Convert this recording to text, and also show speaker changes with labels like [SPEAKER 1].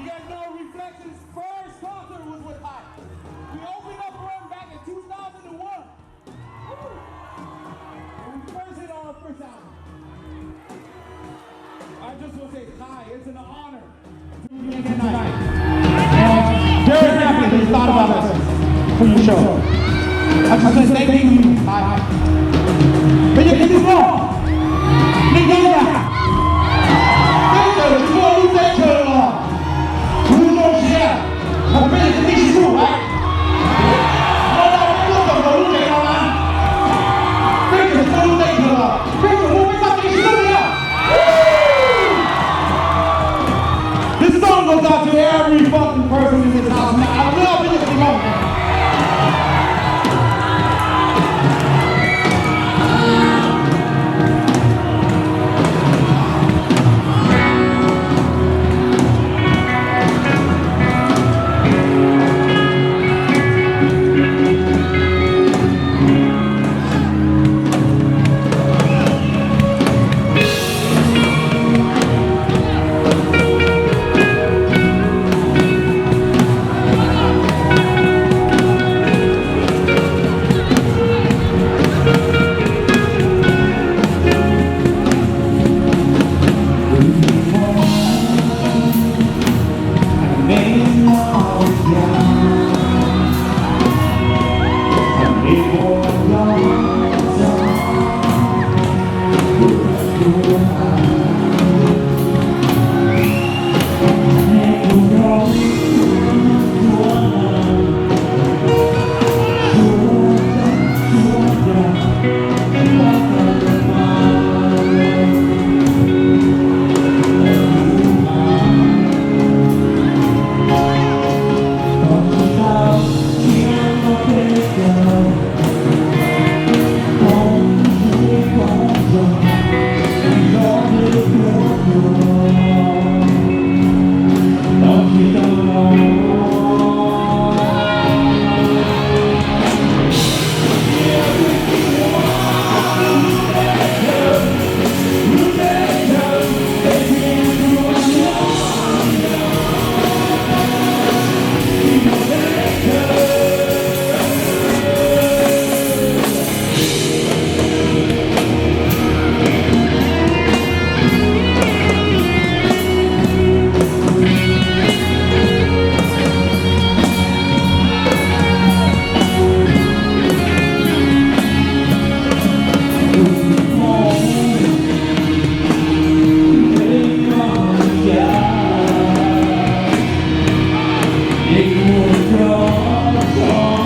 [SPEAKER 1] guys know Reflections' first concert was with High. We opened up for him back in 2001. When we first hit our first album. I just want to say hi, it's an honor to be here tonight. Very happy that you thought about us for your show. I just want to say thank you. Hi. But you can do more. This song goes out to every fucking person in this house. I love it. It will grow.